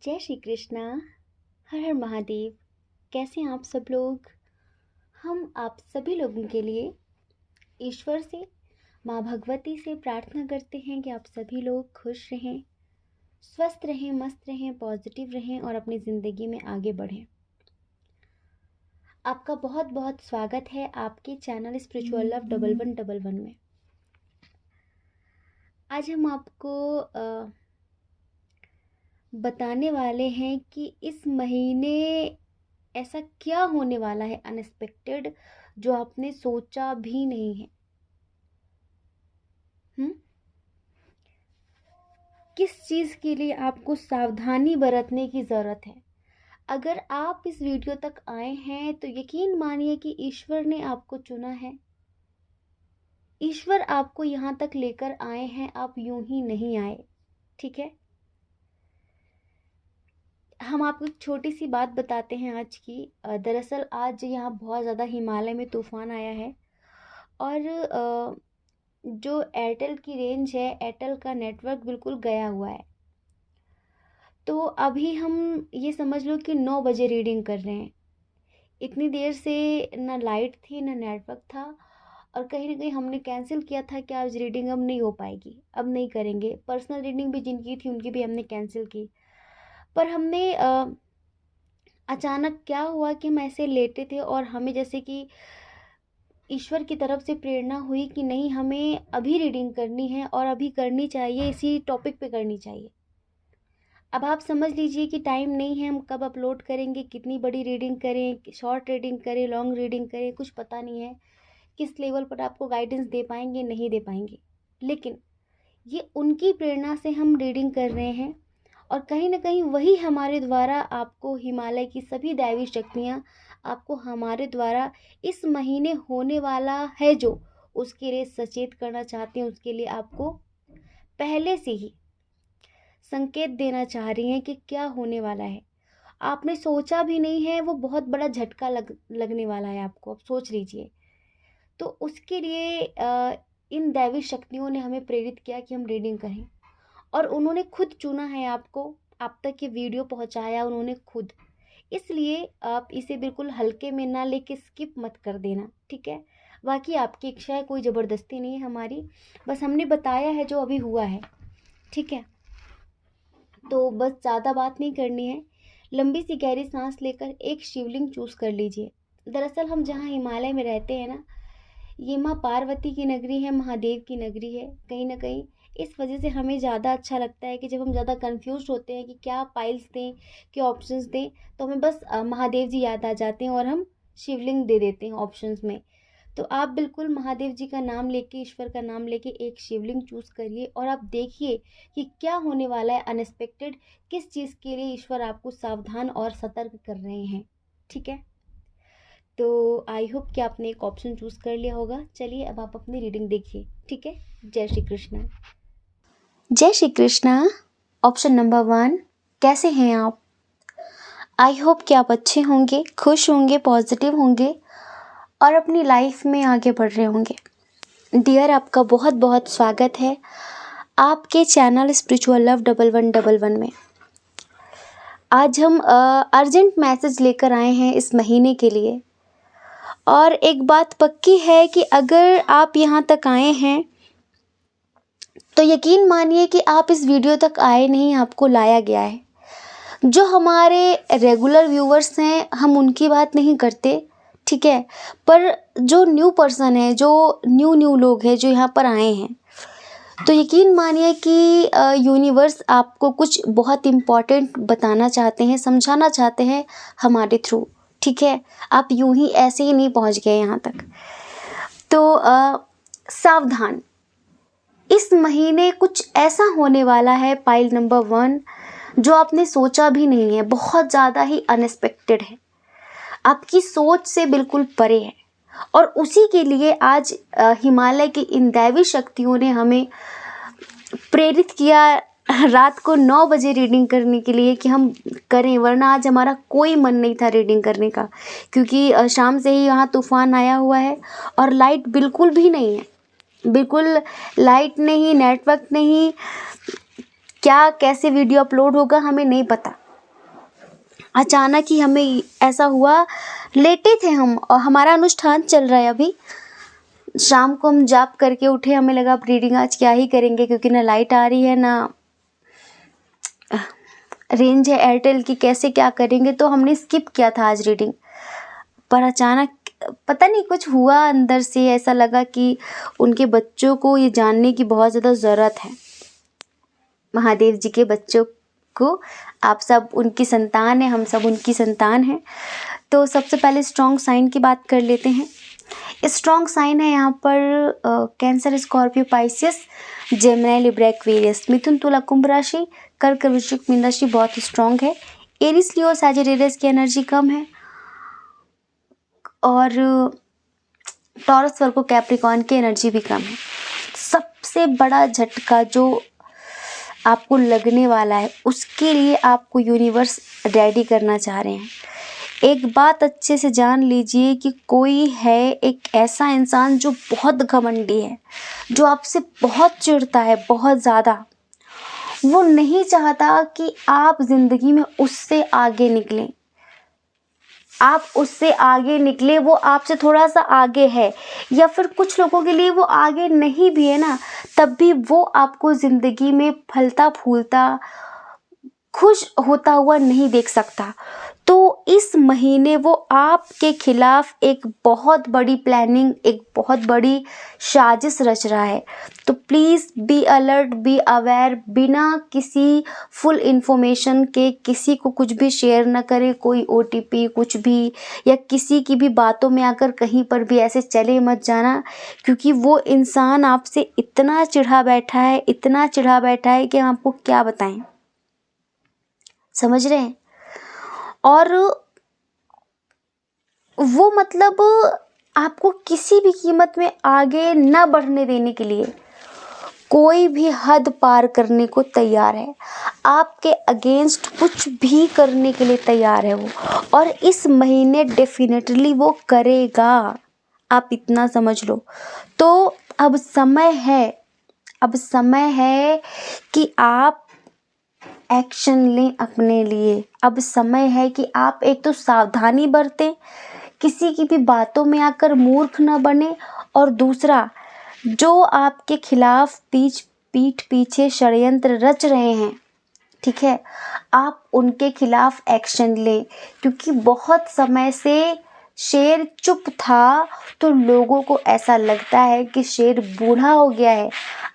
जय श्री कृष्णा। हर हर महादेव। कैसे हैं आप सब लोग। हम आप सभी लोगों के लिए ईश्वर से, माँ भगवती से प्रार्थना करते हैं कि आप सभी लोग खुश रहें, स्वस्थ रहें, मस्त रहें, पॉजिटिव रहें और अपनी ज़िंदगी में आगे बढ़ें। आपका बहुत बहुत स्वागत है आपके चैनल स्पिरिचुअल लव 1111 में। आज हम आपको बताने वाले हैं कि इस महीने ऐसा क्या होने वाला है अनएक्सपेक्टेड, जो आपने सोचा भी नहीं है। किस चीज़ के लिए आपको सावधानी बरतने की ज़रूरत है। अगर आप इस वीडियो तक आए हैं तो यकीन मानिए कि ईश्वर ने आपको चुना है। ईश्वर आपको यहाँ तक लेकर आए हैं, आप यूं ही नहीं आए। ठीक है, हम आपको एक छोटी सी बात बताते हैं आज की। दरअसल आज यहाँ बहुत ज़्यादा हिमालय में तूफ़ान आया है और जो एयरटेल की रेंज है, एयरटेल का नेटवर्क बिल्कुल गया हुआ है। तो अभी हम ये समझ लो कि 9 बजे रीडिंग कर रहे हैं। इतनी देर से ना लाइट थी ना नेटवर्क था, और कहीं ना कहीं हमने कैंसिल किया था कि आज रीडिंग अब नहीं हो पाएगी, अब नहीं करेंगे। पर्सनल रीडिंग भी जिनकी थी उनकी भी हमने कैंसिल की। पर हमने अचानक क्या हुआ कि हम ऐसे लेटे थे और हमें जैसे कि ईश्वर की तरफ से प्रेरणा हुई कि नहीं, हमें अभी रीडिंग करनी है और अभी करनी चाहिए, इसी टॉपिक पे करनी चाहिए। अब आप समझ लीजिए कि टाइम नहीं है, हम कब अपलोड करेंगे, कितनी बड़ी रीडिंग करें, शॉर्ट रीडिंग करें, लॉन्ग रीडिंग करें, कुछ पता नहीं है किस लेवल पर आपको गाइडेंस दे पाएंगे, नहीं दे पाएंगे। लेकिन ये उनकी प्रेरणा से हम रीडिंग कर रहे हैं और कहीं ना कहीं वही हमारे द्वारा आपको, हिमालय की सभी दैवी शक्तियाँ आपको हमारे द्वारा इस महीने होने वाला है जो, उसके लिए सचेत करना चाहते हैं। उसके लिए आपको पहले से ही संकेत देना चाह रही हैं कि क्या होने वाला है। आपने सोचा भी नहीं है, वो बहुत बड़ा झटका लगने वाला है आपको, आप सोच लीजिए। तो उसके लिए इन दैवी शक्तियों ने हमें प्रेरित किया कि हम रीडिंग करें, और उन्होंने खुद चुना है आपको, आप तक ये वीडियो पहुंचाया उन्होंने खुद। इसलिए आप इसे बिल्कुल हल्के में ना लेके स्किप मत कर देना, ठीक है। बाकी आपकी इच्छा है, कोई ज़बरदस्ती नहीं है हमारी, बस हमने बताया है जो अभी हुआ है, ठीक है। तो बस ज़्यादा बात नहीं करनी है, लंबी सी गहरी सांस लेकर एक शिवलिंग चूज़ कर लीजिए। दरअसल हम जहाँ हिमालय में रहते हैं ना, ये माँ पार्वती की नगरी है, महादेव की नगरी है। कहीं ना कहीं इस वजह से हमें ज़्यादा अच्छा लगता है कि जब हम ज़्यादा कंफ्यूज होते हैं कि क्या पाइल्स दें, क्या ऑप्शंस दें, तो हमें बस महादेव जी याद आ जाते हैं और हम शिवलिंग दे देते हैं ऑप्शंस में। तो आप बिल्कुल महादेव जी का नाम लेके, ईश्वर का नाम लेके एक शिवलिंग चूज़ करिए और आप देखिए कि क्या होने वाला है अनएक्सपेक्टेड, किस चीज़ के लिए ईश्वर आपको सावधान और सतर्क कर रहे हैं, ठीक है। तो आई होप कि आपने एक ऑप्शन चूज़ कर लिया होगा। चलिए अब आप अपनी रीडिंग देखिए, ठीक है। जय श्री कृष्णा। जय श्री कृष्णा। ऑप्शन नंबर 1, कैसे हैं आप। आई होप कि आप अच्छे होंगे, खुश होंगे, पॉजिटिव होंगे और अपनी लाइफ में आगे बढ़ रहे होंगे। डियर, आपका बहुत बहुत स्वागत है आपके चैनल स्पिरिचुअल लव 1111 में। आज हम अर्जेंट मैसेज लेकर आए हैं इस महीने के लिए, और एक बात पक्की है कि अगर आप यहाँ तक आए हैं तो यकीन मानिए कि आप इस वीडियो तक आए नहीं, आपको लाया गया है। जो हमारे रेगुलर व्यूवर्स हैं, हम उनकी बात नहीं करते, ठीक है, पर जो न्यू पर्सन है, जो न्यू लोग हैं जो यहाँ पर आए हैं, तो यकीन मानिए कि यूनिवर्स आपको कुछ बहुत इम्पॉर्टेंट बताना चाहते हैं, समझाना चाहते हैं हमारे थ्रू, ठीक है। आप यूं ही ऐसे ही नहीं पहुंच गए यहाँ तक। तो सावधान, इस महीने कुछ ऐसा होने वाला है, पाइल नंबर 1, जो आपने सोचा भी नहीं है, बहुत ज़्यादा ही अनएक्सपेक्टेड है, आपकी सोच से बिल्कुल परे है। और उसी के लिए आज हिमालय की इन दैवी शक्तियों ने हमें प्रेरित किया रात को 9 बजे रीडिंग करने के लिए कि हम करें, वरना आज हमारा कोई मन नहीं था रीडिंग करने का, क्योंकि शाम से ही यहाँ तूफ़ान आया हुआ है और लाइट बिल्कुल भी नहीं है, बिल्कुल लाइट नहीं, नेटवर्क नहीं, क्या कैसे वीडियो अपलोड होगा हमें नहीं पता, अचानक ही हमें ऐसा हुआ, लेटे थे हम और हमारा अनुष्ठान चल रहा है अभी। शाम को हम जाप करके उठे, हमें लगा अब रीडिंग आज क्या ही करेंगे, क्योंकि ना लाइट आ रही है ना रेंज है एयरटेल की, कैसे क्या करेंगे, तो हमने स्किप किया था आज रीडिंग। पर अचानक पता नहीं कुछ हुआ, अंदर से ऐसा लगा कि उनके बच्चों को ये जानने की बहुत ज़्यादा ज़रूरत है, महादेव जी के बच्चों को। आप सब उनकी संतान हैं, हम सब उनकी संतान हैं। तो सबसे पहले स्ट्रॉन्ग साइन की बात कर लेते हैं। स्ट्रॉन्ग साइन है यहाँ पर Cancer, Scorpio, Pisces, Gemini, Libra, Aquarius. Mithun, Tula, Kumbh राशि, कर्क, वृश्चिक, मीन राशि बहुत स्ट्रॉन्ग है। एरिस, लियो, सैजिटेरियस की एनर्जी कम है, और टॉरस, वर्गो, कैप्रिकॉर्न की एनर्जी भी कम है। सबसे बड़ा झटका जो आपको लगने वाला है, उसके लिए आपको यूनिवर्स रेडी करना चाह रहे हैं। एक बात अच्छे से जान लीजिए कि कोई है एक ऐसा इंसान जो बहुत घमंडी है, जो आपसे बहुत चिढ़ता है, बहुत ज़्यादा। वो नहीं चाहता कि आप ज़िंदगी में उससे आगे निकलें, आप उससे आगे निकले, वो आपसे थोड़ा सा आगे है, या फिर कुछ लोगों के लिए वो आगे नहीं भी है ना, तब भी वो आपको ज़िंदगी में फलता फूलता खुश होता हुआ नहीं देख सकता। तो इस महीने वो आपके खिलाफ एक बहुत बड़ी प्लानिंग, एक बहुत बड़ी साजिश रच रहा है। तो please be alert, be aware. बिना किसी फुल इन्फॉर्मेशन के किसी को कुछ भी शेयर न करें, कोई OTP कुछ भी, या किसी की भी बातों में आकर कहीं पर भी ऐसे चले मत जाना, क्योंकि वो इंसान आपसे इतना चिढ़ा बैठा है, इतना चिढ़ा बैठा है कि हम आपको क्या बताएं। समझ रहे हैं? और वो मतलब आपको किसी भी कीमत में आगे न बढ़ने देने के लिए कोई भी हद पार करने को तैयार है, आपके अगेंस्ट कुछ भी करने के लिए तैयार है वो, और इस महीने डेफिनेटली वो करेगा, आप इतना समझ लो। तो अब समय है, अब समय है कि आप एक्शन लें अपने लिए। अब समय है कि आप एक तो सावधानी बरतें, किसी की भी बातों में आकर मूर्ख न बने, और दूसरा जो आपके खिलाफ पीठ पीछे षड्यंत्र रच रहे हैं, ठीक है, आप उनके खिलाफ एक्शन लें। क्योंकि बहुत समय से शेर चुप था, तो लोगों को ऐसा लगता है कि शेर बूढ़ा हो गया है,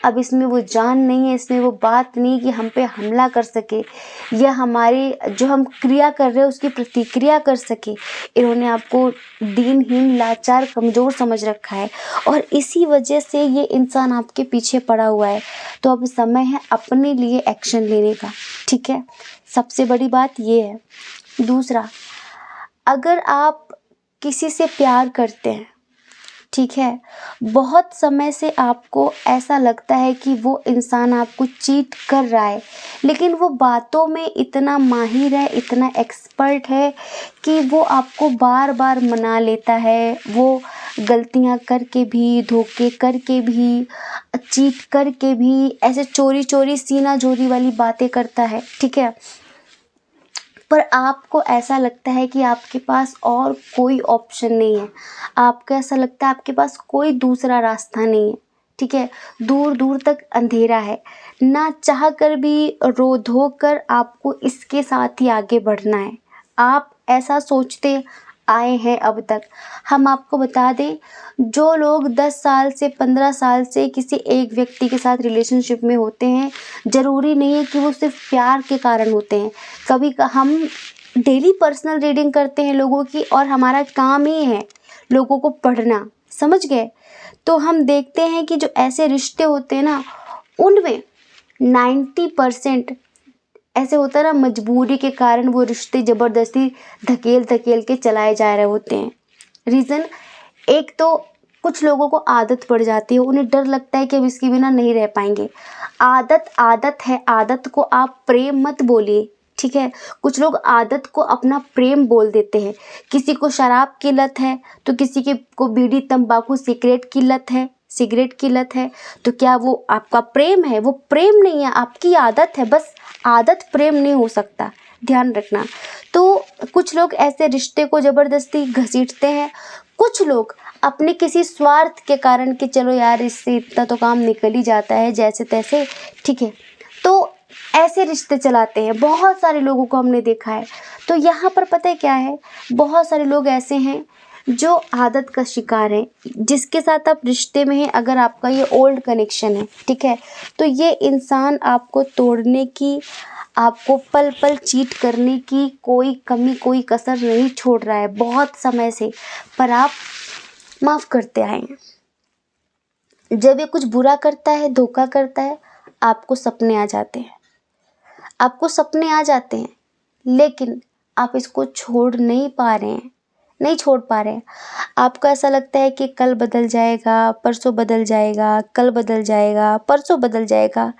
अब इसमें वो जान नहीं है, इसमें वो बात नहीं कि हम पे हमला कर सके, या हमारी जो हम क्रिया कर रहे हैं उसकी प्रतिक्रिया कर सके। इन्होंने आपको दीनहीन, लाचार, कमज़ोर समझ रखा है, और इसी वजह से ये इंसान आपके पीछे पड़ा हुआ है। तो अब समय है अपने लिए एक्शन लेने का, ठीक है। सबसे बड़ी बात ये है। दूसरा, अगर आप किसी से प्यार करते हैं, ठीक है, बहुत समय से आपको ऐसा लगता है कि वो इंसान आपको चीट कर रहा है, लेकिन वो बातों में इतना माहिर है, इतना एक्सपर्ट है कि वो आपको बार बार मना लेता है। वो गलतियां करके भी, धोखे करके भी, चीट करके भी, ऐसे चोरी चोरी सीना जोरी वाली बातें करता है, ठीक है। पर आपको ऐसा लगता है कि आपके पास और कोई ऑप्शन नहीं है, आपको ऐसा लगता है आपके पास कोई दूसरा रास्ता नहीं है, ठीक है। दूर दूर तक अंधेरा है, ना चाह कर भी रो धो कर आपको इसके साथ ही आगे बढ़ना है। आप ऐसा सोचते आए हैं अब तक। हम आपको बता दें, जो लोग 10 साल से 15 साल से किसी एक व्यक्ति के साथ रिलेशनशिप में होते हैं, ज़रूरी नहीं है कि वो सिर्फ प्यार के कारण होते हैं। कभी हम डेली पर्सनल रीडिंग करते हैं लोगों की, और हमारा काम ही है लोगों को पढ़ना, समझ गए। तो हम देखते हैं कि जो ऐसे रिश्ते होते हैं ना, उनमें 90% ऐसे होता है ना, मजबूरी के कारण वो रिश्ते ज़बरदस्ती धकेल धकेल के चलाए जा रहे होते हैं। रीज़न, एक तो कुछ लोगों को आदत पड़ जाती है, उन्हें डर लगता है कि अब इसके बिना नहीं रह पाएंगे। आदत है, आदत को आप प्रेम मत बोलिए, ठीक है। कुछ लोग आदत को अपना प्रेम बोल देते हैं। किसी को शराब की लत है, तो किसी को बीड़ी, तंबाकू, सिगरेट की लत है, तो क्या वो आपका प्रेम है? वो प्रेम नहीं है, आपकी आदत है। बस आदत प्रेम नहीं हो सकता, ध्यान रखना। तो कुछ लोग ऐसे रिश्ते को ज़बरदस्ती घसीटते हैं, कुछ लोग अपने किसी स्वार्थ के कारण कि चलो यार इससे इतना तो काम निकल ही जाता है जैसे तैसे, ठीक है, तो ऐसे रिश्ते चलाते हैं। बहुत सारे लोगों को हमने देखा है। तो यहाँ पर पता है क्या है, बहुत सारे लोग ऐसे हैं जो आदत का शिकार हैं, जिसके साथ आप रिश्ते में हैं, अगर आपका ये ओल्ड कनेक्शन है, ठीक है, तो ये इंसान आपको तोड़ने की, आपको पल पल चीट करने की कोई कमी कोई कसर नहीं छोड़ रहा है बहुत समय से, पर आप माफ़ करते आए हैं। जब ये कुछ बुरा करता है, धोखा करता है, आपको सपने आ जाते हैं, आपको सपने आ जाते हैं, लेकिन आप इसको छोड़ नहीं पा रहे हैं, नहीं छोड़ पा रहे हैं। आपको ऐसा लगता है कि कल बदल जाएगा, परसों बदल जाएगा, कल बदल जाएगा, परसों बदल जाएगा।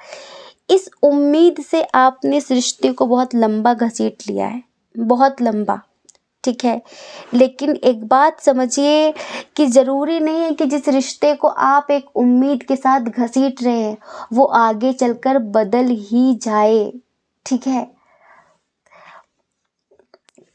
इस उम्मीद से आपने इस रिश्ते को बहुत लंबा घसीट लिया है, बहुत लंबा, ठीक है। लेकिन एक बात समझिए कि ज़रूरी नहीं है कि जिस रिश्ते को आप एक उम्मीद के साथ घसीट रहे हैं वो आगे चलकर बदल ही जाए, ठीक है।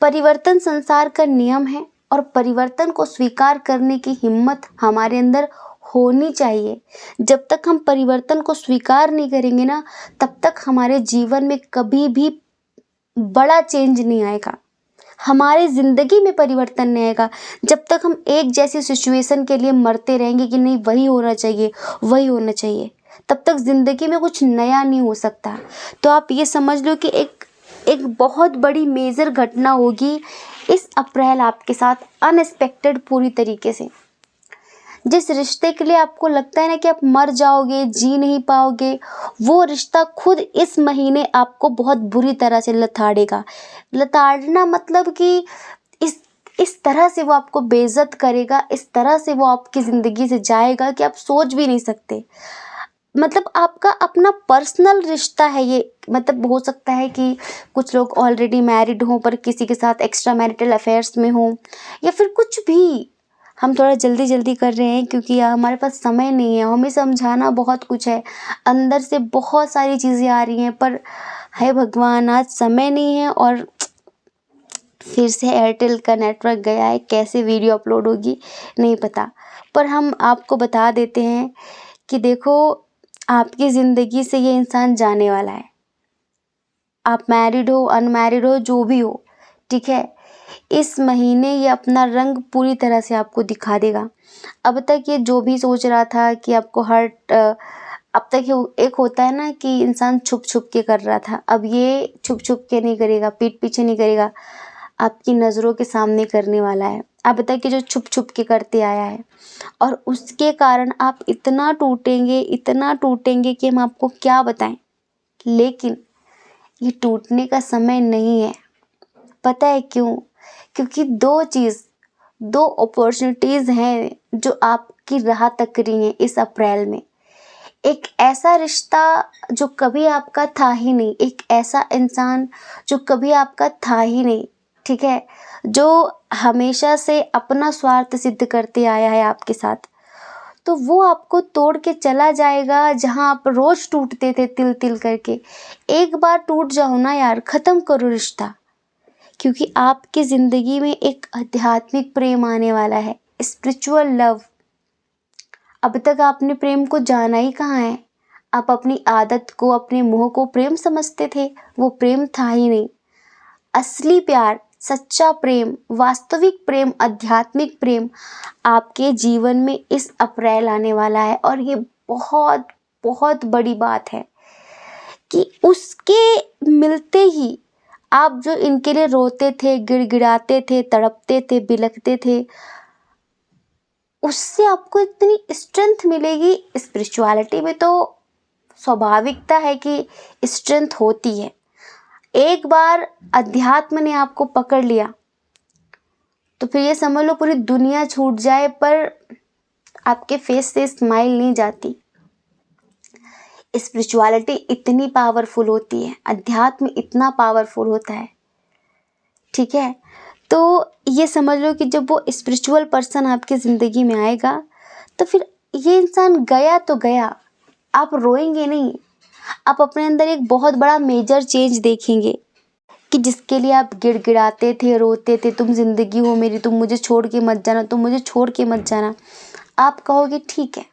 परिवर्तन संसार का नियम है और परिवर्तन को स्वीकार करने की हिम्मत हमारे अंदर होनी चाहिए। जब तक हम परिवर्तन को स्वीकार नहीं करेंगे ना, तब तक हमारे जीवन में कभी भी बड़ा चेंज नहीं आएगा, हमारे ज़िंदगी में परिवर्तन नहीं आएगा। जब तक हम एक जैसी सिचुएशन के लिए मरते रहेंगे कि नहीं वही होना चाहिए, वही होना चाहिए, तब तक ज़िंदगी में कुछ नया नहीं हो सकता। तो आप ये समझ लो कि एक बहुत बड़ी मेजर घटना होगी इस अप्रैल आपके साथ, अनएक्सपेक्टेड पूरी तरीके से। जिस रिश्ते के लिए आपको लगता है ना कि आप मर जाओगे, जी नहीं पाओगे, वो रिश्ता खुद इस महीने आपको बहुत बुरी तरह से लताड़ेगा। लताड़ना मतलब कि इस तरह से वो आपको बेइज्जत करेगा, इस तरह से वो आपकी ज़िंदगी से जाएगा कि आप सोच भी नहीं सकते। मतलब आपका अपना पर्सनल रिश्ता है ये। मतलब हो सकता है कि कुछ लोग ऑलरेडी मैरिड हों पर किसी के साथ एक्स्ट्रा मैरिटल अफेयर्स में हों, या फिर कुछ भी। हम थोड़ा जल्दी जल्दी कर रहे हैं क्योंकि हमारे पास समय नहीं है, हमें समझाना बहुत कुछ है, अंदर से बहुत सारी चीज़ें आ रही हैं, पर हे भगवान आज समय नहीं है। और फिर से एयरटेल का नेटवर्क गया है, कैसे वीडियो अपलोड होगी नहीं पता। पर हम आपको बता देते हैं कि देखो, आपकी ज़िंदगी से ये इंसान जाने वाला है। आप मैरिड हो, अनमैरिड हो, जो भी हो, ठीक है, इस महीने ये अपना रंग पूरी तरह से आपको दिखा देगा। अब तक ये जो भी सोच रहा था कि आपको हर्ट, अब तक ये एक होता है ना कि इंसान छुप छुप के कर रहा था, अब ये छुप छुप के नहीं करेगा, पीठ पीछे नहीं करेगा, आपकी नज़रों के सामने करने वाला है। अब तक ये जो छुप छुप के करते आया है, और उसके कारण आप इतना टूटेंगे, इतना टूटेंगे कि हम आपको क्या बताएं। लेकिन ये टूटने का समय नहीं है। पता है क्यों? क्योंकि दो अपॉर्चुनिटीज़ हैं जो आपकी राह तक रही हैं इस अप्रैल में। एक ऐसा रिश्ता जो कभी आपका था ही नहीं, एक ऐसा इंसान जो कभी आपका था ही नहीं, ठीक है, जो हमेशा से अपना स्वार्थ सिद्ध करते आया है आपके साथ, तो वो आपको तोड़ के चला जाएगा। जहाँ आप रोज टूटते थे तिल तिल करके, एक बार टूट जाओ ना यार, ख़त्म करो रिश्ता। क्योंकि आपकी ज़िंदगी में एक आध्यात्मिक प्रेम आने वाला है, स्पिरिचुअल लव। अब तक आपने प्रेम को जाना ही कहाँ है। आप अपनी आदत को, अपने मोह को प्रेम समझते थे, वो प्रेम था ही नहीं। असली प्यार, सच्चा प्रेम, वास्तविक प्रेम, आध्यात्मिक प्रेम आपके जीवन में इस अप्रैल आने वाला है। और ये बहुत बहुत बड़ी बात है कि उसके मिलते ही आप जो इनके लिए रोते थे, गिड़गिड़ाते थे, तड़पते थे, बिलखते थे, उससे आपको इतनी स्ट्रेंथ मिलेगी। स्पिरिचुअलिटी में तो स्वाभाविकता है कि स्ट्रेंथ होती है। एक बार अध्यात्म ने आपको पकड़ लिया तो फिर ये समझ लो पूरी दुनिया छूट जाए पर आपके फेस से स्माइल नहीं जाती। स्पिरिचुअलिटी इतनी पावरफुल होती है, अध्यात्म इतना पावरफुल होता है, ठीक है। तो ये समझ लो कि जब वो स्पिरिचुअल पर्सन आपकी ज़िंदगी में आएगा तो फिर ये इंसान गया तो गया, आप रोएंगे नहीं, आप अपने अंदर एक बहुत बड़ा मेजर चेंज देखेंगे। कि जिसके लिए आप गिड़गिड़ाते थे, रोते थे, तुम ज़िंदगी हो मेरी, तुम मुझे छोड़ के मत जाना, तुम मुझे छोड़ के मत जाना, आप कहोगे ठीक है,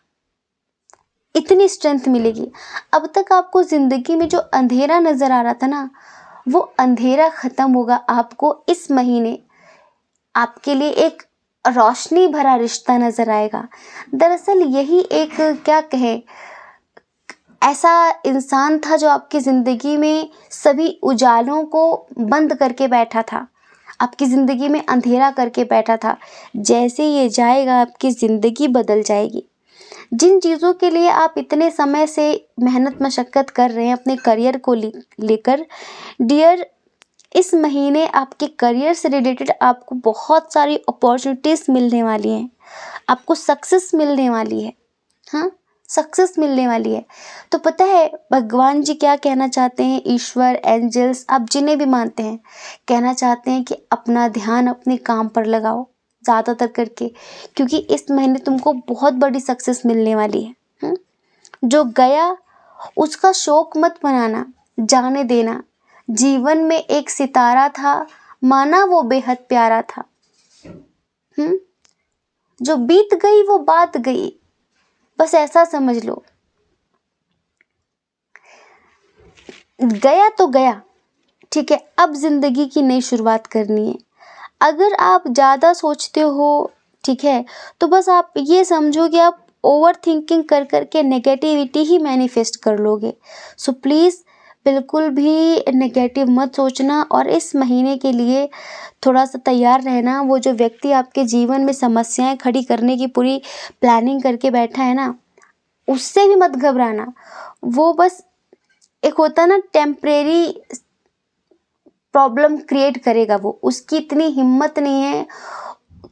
इतनी स्ट्रेंथ मिलेगी। अब तक आपको ज़िंदगी में जो अंधेरा नज़र आ रहा था ना, वो अंधेरा ख़त्म होगा। आपको इस महीने आपके लिए एक रोशनी भरा रिश्ता नज़र आएगा। दरअसल यही एक, क्या कहें, ऐसा इंसान था जो आपकी ज़िंदगी में सभी उजालों को बंद करके बैठा था, आपकी ज़िंदगी में अंधेरा करके बैठा था। जैसे ये जाएगा आपकी ज़िंदगी बदल जाएगी। जिन चीज़ों के लिए आप इतने समय से मेहनत मशक्क़त कर रहे हैं अपने करियर को लेकर, डियर, इस महीने आपके करियर से रिलेटेड आपको बहुत सारी अपॉर्चुनिटीज़ मिलने वाली हैं, आपको सक्सेस मिलने वाली है। हाँ, सक्सेस मिलने वाली है। तो पता है भगवान जी क्या कहना चाहते हैं, ईश्वर, एंजल्स, आप जिन्हें भी मानते हैं, कहना चाहते हैं कि अपना ध्यान अपने काम पर लगाओ ज़्यादातर करके, क्योंकि इस महीने तुमको बहुत बड़ी सक्सेस मिलने वाली है। जो गया उसका शोक मत मनाना, जाने देना। जीवन में एक सितारा था, माना वो बेहद प्यारा था। जो बीत गई वो बात गई, बस ऐसा समझ लो। गया तो गया, ठीक है, अब जिंदगी की नई शुरुआत करनी है। अगर आप ज़्यादा सोचते हो, ठीक है, तो बस आप ये समझो कि आप ओवर थिंकिंग कर करके नेगेटिविटी ही मैनिफेस्ट कर लोगे। सो प्लीज़ बिल्कुल भी नेगेटिव मत सोचना, और इस महीने के लिए थोड़ा सा तैयार रहना। वो जो व्यक्ति आपके जीवन में समस्याएं खड़ी करने की पूरी प्लानिंग करके बैठा है ना, उससे भी मत घबराना। वो बस एक होता है ना, टेम्परेरी प्रॉब्लम क्रिएट करेगा, वो उसकी इतनी हिम्मत नहीं है,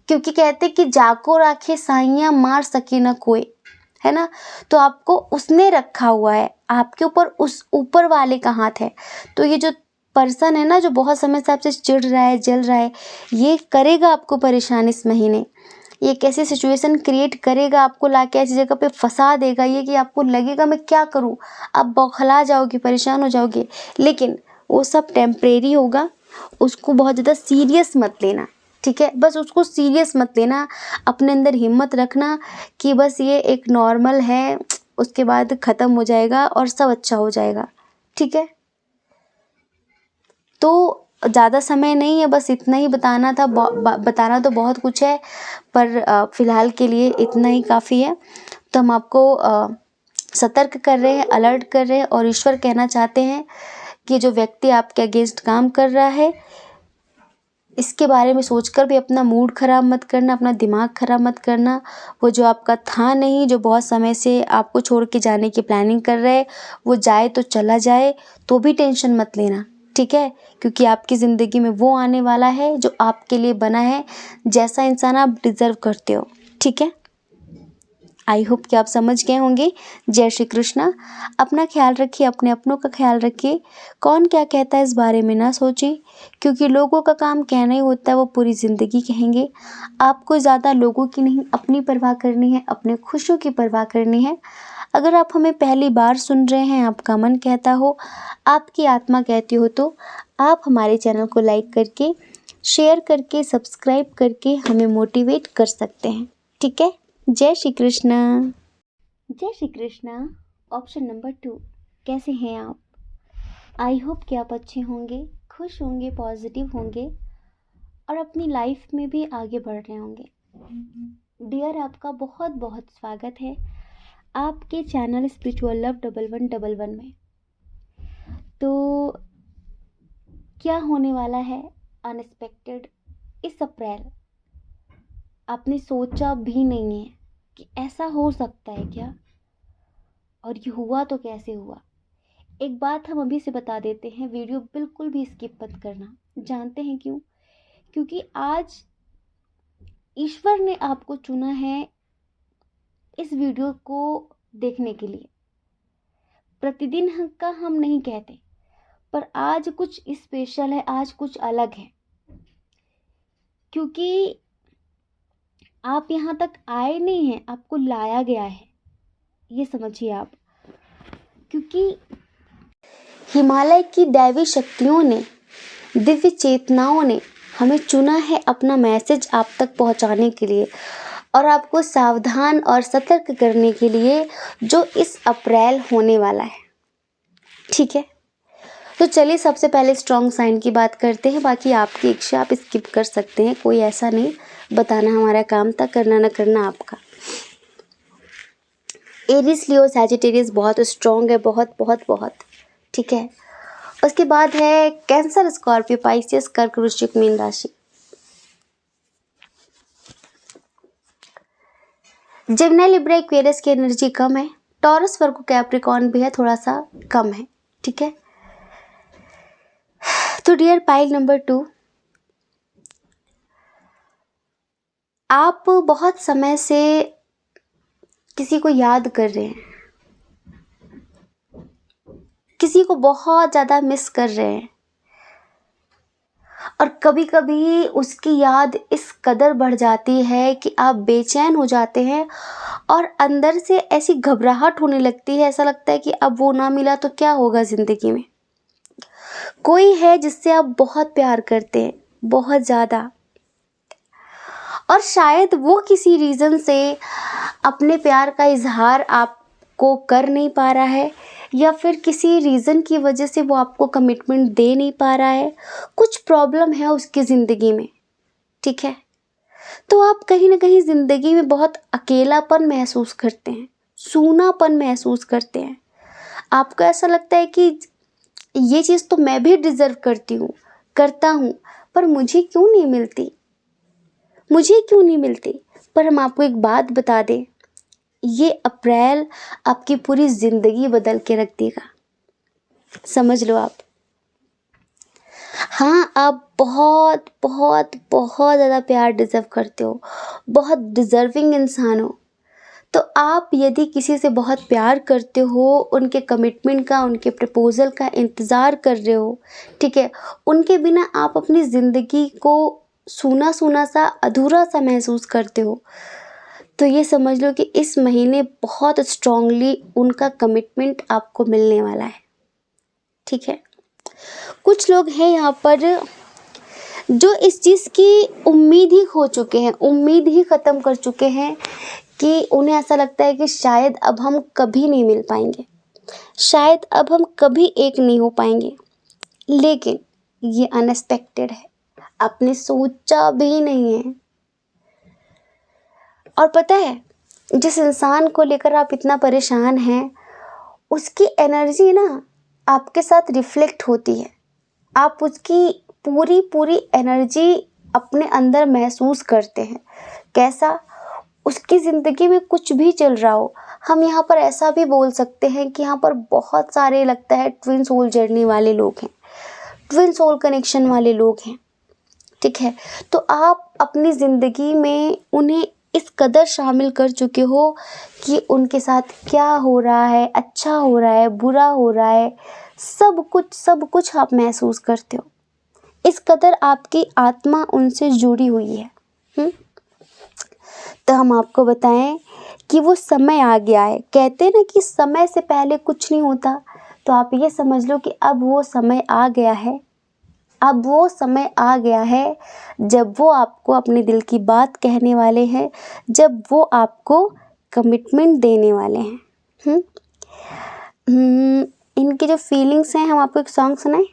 क्योंकि कहते कि जाको राखे साइयां मार सके ना कोई, है ना। तो आपको उसने रखा हुआ है, आपके ऊपर उस ऊपर वाले का हाथ है। तो ये जो पर्सन है ना, जो बहुत समय से आपसे चिढ़ रहा है, जल रहा है, ये करेगा आपको परेशान इस महीने। ये कैसी सिचुएशन क्रिएट करेगा, आपको लाके ऐसी जगह पे फंसा देगा ये कि आपको लगेगा मैं क्या करूं, आप बौखला जाओगे, परेशान हो जाओगे। लेकिन वो सब टेम्परेरी होगा, उसको बहुत ज़्यादा सीरियस मत लेना, ठीक है। बस उसको सीरियस मत लेना, अपने अंदर हिम्मत रखना कि बस ये एक नॉर्मल है, उसके बाद ख़त्म हो जाएगा और सब अच्छा हो जाएगा, ठीक है। तो ज़्यादा समय नहीं है, बस इतना ही बताना था। बताना तो बहुत कुछ है, पर फ़िलहाल के लिए इतना ही काफ़ी है। तो हम आपको सतर्क कर रहे हैं, अलर्ट कर रहे हैं, और ईश्वर कहना चाहते हैं कि जो व्यक्ति आपके अगेंस्ट काम कर रहा है, इसके बारे में सोचकर भी अपना मूड ख़राब मत करना, अपना दिमाग ख़राब मत करना। वो जो आपका था नहीं, जो बहुत समय से आपको छोड़ के जाने की प्लानिंग कर रहे, वो जाए तो चला जाए, तो भी टेंशन मत लेना, ठीक है। क्योंकि आपकी ज़िंदगी में वो आने वाला है जो आपके लिए बना है, जैसा इंसान आप डिज़र्व करते हो, ठीक है। आई होप कि आप समझ गए होंगे। जय श्री कृष्णा। अपना ख्याल रखिए, अपने अपनों का ख्याल रखिए। कौन क्या कहता है इस बारे में ना सोचिए, क्योंकि लोगों का काम कहना ही होता है, वो पूरी ज़िंदगी कहेंगे। आपको ज़्यादा लोगों की नहीं, अपनी परवाह करनी है, अपने खुशियों की परवाह करनी है। अगर आप हमें पहली बार सुन रहे हैं, आपका मन कहता हो, आपकी आत्मा कहती हो, तो आप हमारे चैनल को लाइक करके, शेयर करके, सब्सक्राइब करके हमें मोटिवेट कर सकते हैं, ठीक है। जय श्री कृष्ण। जय श्री कृष्ण। ऑप्शन नंबर 2, कैसे हैं आप? आई होप कि आप अच्छे होंगे, खुश होंगे, पॉजिटिव होंगे, और अपनी लाइफ में भी आगे बढ़ रहे होंगे। डियर, आपका बहुत बहुत स्वागत है आपके चैनल स्पिरिचुअल लव 1111 में। तो क्या होने वाला है अनएक्सपेक्टेड इस अप्रैल, आपने सोचा भी नहीं है कि ऐसा हो सकता है क्या, और ये हुआ तो कैसे हुआ। एक बात हम अभी से बता देते हैं, वीडियो बिल्कुल भी स्किप मत करना। जानते हैं क्यों? क्योंकि आज ईश्वर ने आपको चुना है इस वीडियो को देखने के लिए। प्रतिदिन का हम नहीं कहते, पर आज कुछ स्पेशल है, आज कुछ अलग है, क्योंकि आप यहाँ तक आए नहीं हैं, आपको लाया गया है, ये समझिए आप। क्योंकि हिमालय की दैवी शक्तियों ने दिव्य चेतनाओं ने हमें चुना है अपना मैसेज आप तक पहुंचाने के लिए और आपको सावधान और सतर्क करने के लिए, जो इस अप्रैल होने वाला है। ठीक है, तो चलिए सबसे पहले स्ट्रॉन्ग साइन की बात करते हैं। बाकी आपकी इच्छा, आप स्किप कर सकते हैं, कोई ऐसा नहीं, बताना हमारा काम था, करना ना करना आपका। एरिस, लियो, सैजिटेरियस बहुत स्ट्रॉन्ग है, बहुत बहुत बहुत। ठीक है, उसके बाद है कैंसर, स्कॉर्पियो, पाइसियस, कर्क, वृश्चिक, मीन राशि। जेमिनी, लिब्रा, एक्वेरियस की एनर्जी कम है। टॉरस, वर्गो, कैप्रिकॉर्न भी है, थोड़ा सा कम है। ठीक है, तो डियर पाइल नंबर 2, आप बहुत समय से किसी को याद कर रहे हैं, किसी को बहुत ज़्यादा मिस कर रहे हैं और कभी कभी उसकी याद इस कदर बढ़ जाती है कि आप बेचैन हो जाते हैं और अंदर से ऐसी घबराहट होने लगती है, ऐसा लगता है कि अब वो ना मिला तो क्या होगा ज़िंदगी में। कोई है जिससे आप बहुत प्यार करते हैं, बहुत ज़्यादा, और शायद वो किसी रीज़न से अपने प्यार का इजहार आपको कर नहीं पा रहा है, या फिर किसी रीज़न की वजह से वो आपको कमिटमेंट दे नहीं पा रहा है, कुछ प्रॉब्लम है उसकी ज़िंदगी में। ठीक है, तो आप कहीं ना कहीं ज़िंदगी में बहुत अकेलापन महसूस करते हैं, सूनापन महसूस करते हैं। आपको ऐसा लगता है कि ये चीज़ तो मैं भी डिज़र्व करती हूँ, करता हूँ, पर मुझे क्यों नहीं मिलती, मुझे क्यों नहीं मिलती। पर हम आपको एक बात बता दें, ये अप्रैल आपकी पूरी ज़िंदगी बदल के रख देगा, समझ लो आप। हाँ, आप बहुत बहुत बहुत ज़्यादा प्यार डिज़र्व करते हो, बहुत डिज़र्विंग इंसान हो। तो आप यदि किसी से बहुत प्यार करते हो, उनके कमिटमेंट का, उनके प्रपोज़ल का इंतज़ार कर रहे हो, ठीक है, उनके बिना आप अपनी ज़िंदगी को सूना सूना सा, अधूरा सा महसूस करते हो, तो ये समझ लो कि इस महीने बहुत स्ट्रांगली उनका कमिटमेंट आपको मिलने वाला है। ठीक है, कुछ लोग हैं यहाँ पर जो इस चीज़ की उम्मीद ही खो चुके हैं, उम्मीद ही ख़त्म कर चुके हैं कि उन्हें ऐसा लगता है कि शायद अब हम कभी नहीं मिल पाएंगे, शायद अब हम कभी एक नहीं हो पाएंगे। लेकिन ये अनएक्सपेक्टेड है, आपने सोचा भी नहीं है। और पता है, जिस इंसान को लेकर आप इतना परेशान हैं, उसकी एनर्जी ना आपके साथ रिफ्लेक्ट होती है। आप उसकी पूरी पूरी एनर्जी अपने अंदर महसूस करते हैं। कैसा? उसकी ज़िंदगी में कुछ भी चल रहा हो, हम यहाँ पर ऐसा भी बोल सकते हैं कि यहाँ पर बहुत सारे लगता है ट्विन सोल जर्नी वाले लोग हैं, ट्विन सोल कनेक्शन वाले लोग हैं। ठीक है, तो आप अपनी ज़िंदगी में उन्हें इस कदर शामिल कर चुके हो कि उनके साथ क्या हो रहा है, अच्छा हो रहा है, बुरा हो रहा है, सब कुछ आप महसूस करते हो। इस कदर आपकी आत्मा उनसे जुड़ी हुई है। तो हम आपको बताएं कि वो समय आ गया है। कहते हैं ना कि समय से पहले कुछ नहीं होता, तो आप ये समझ लो कि अब वो समय आ गया है। अब वो समय आ गया है जब वो आपको अपने दिल की बात कहने वाले हैं, जब वो आपको कमिटमेंट देने वाले हैं। इनकी जो फीलिंग्स हैं, हम आपको एक सॉन्ग सुनाएं।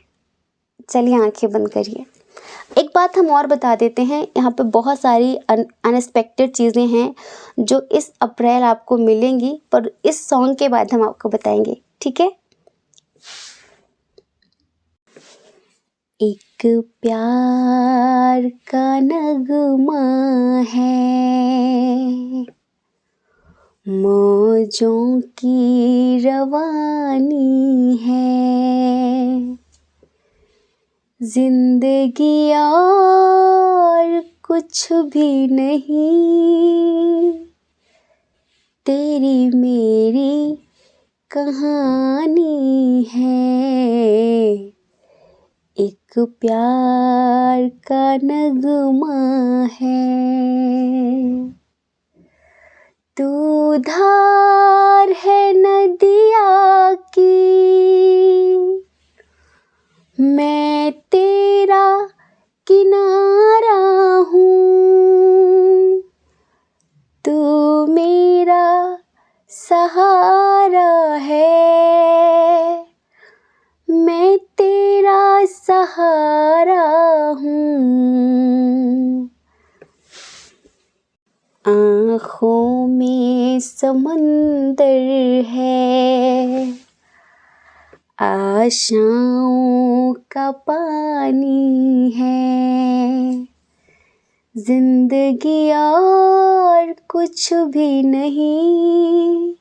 चलिए आंखें बंद करिए। एक बात हम और बता देते हैं, यहाँ पे बहुत सारी अनएक्सपेक्टेड चीज़ें हैं जो इस अप्रैल आपको मिलेंगी, पर इस सॉन्ग के बाद हम आपको बताएंगे। ठीक है, एक प्यार का नगमा है, मौजों की रवानी है, जिंदगी और कुछ भी नहीं, तेरी मेरी कहानी है, एक प्यार का नगमा है। तू धार है नदिया की, मैं तेरा किनारा हूँ, तू मेरा सहारा है। मैं तेरा सहारा हूँ। आँखों में समंदर है, आशाओं का पानी है। जिंदगी और कुछ भी नहीं,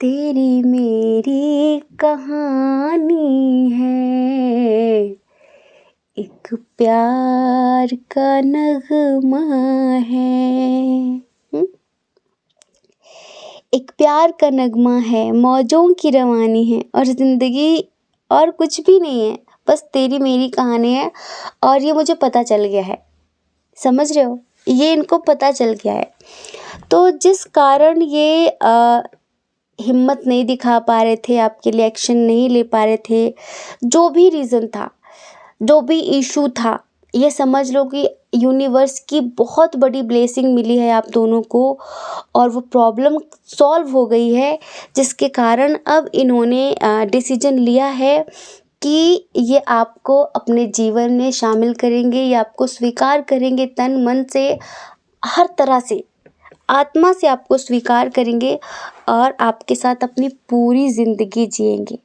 तेरी मेरी कहानी है। एक प्यार का नगमा है। एक प्यार का नगमा है, मौजों की रवानी है, और ज़िंदगी और कुछ भी नहीं है, बस तेरी मेरी कहानी है। और ये मुझे पता चल गया है, समझ रहे हो, ये इनको पता चल गया है। तो जिस कारण ये हिम्मत नहीं दिखा पा रहे थे, आपके लिए एक्शन नहीं ले पा रहे थे, जो भी रीज़न था, जो भी इशू था, ये समझ लो कि यूनिवर्स की बहुत बड़ी ब्लेसिंग मिली है आप दोनों को, और वो प्रॉब्लम सॉल्व हो गई है, जिसके कारण अब इन्होंने डिसीजन लिया है कि ये आपको अपने जीवन में शामिल करेंगे, ये आपको स्वीकार करेंगे तन मन से, हर तरह से, आत्मा से आपको स्वीकार करेंगे और आपके साथ अपनी पूरी ज़िंदगी जिएंगे।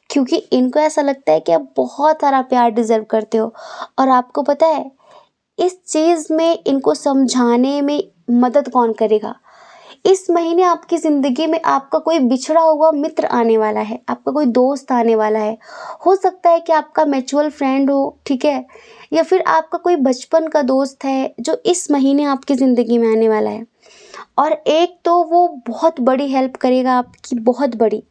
क्योंकि इनको ऐसा लगता है कि आप बहुत सारा प्यार डिज़र्व करते हो। और आपको पता है, इस चीज़ में इनको समझाने में मदद कौन करेगा? इस महीने आपकी ज़िंदगी में आपका कोई बिछड़ा हुआ मित्र आने वाला है, आपका कोई दोस्त आने वाला है। हो सकता है कि आपका म्यूचुअल फ्रेंड हो, ठीक है? या फिर आपका कोई बचपन का दोस्त है जो इस महीने आपकी ज़िंदगी में आने वाला है। और एक तो वो बहुत बड़ी हेल्प करेगा आपकी, बहुत बड़ी,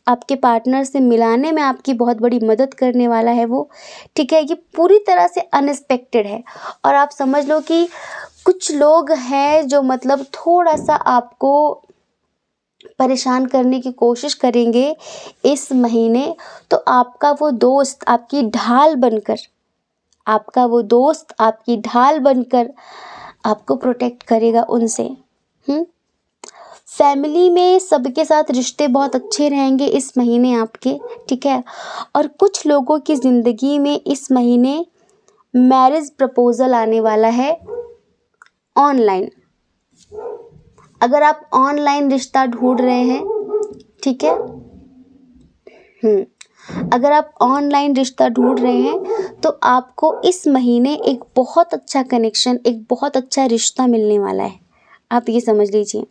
आपके पार्टनर से मिलाने में आपकी बहुत बड़ी मदद करने वाला है वो, ठीक है? ये पूरी तरह से अनएक्सपेक्टेड है। और आप समझ लो कि कुछ लोग हैं जो मतलब थोड़ा-सा आपको परेशान करने की कोशिश करेंगे इस महीने, तो आपका वो दोस्त आपकी ढाल बनकर, आपका वो दोस्त आपकी ढाल बनकर आपको प्रोटेक्ट करेगा उनसे। फैमिली में सबके साथ रिश्ते बहुत अच्छे रहेंगे इस महीने आपके, ठीक है? और कुछ लोगों की ज़िंदगी में इस महीने मैरिज प्रपोज़ल आने वाला है ऑनलाइन। अगर आप ऑनलाइन रिश्ता ढूंढ रहे हैं, ठीक है? अगर आप ऑनलाइन रिश्ता ढूंढ रहे हैं तो आपको इस महीने एक बहुत अच्छा कनेक्शन, एक बहुत अच्छा रिश्ता मिलने वाला है। आप ये समझ लीजिए,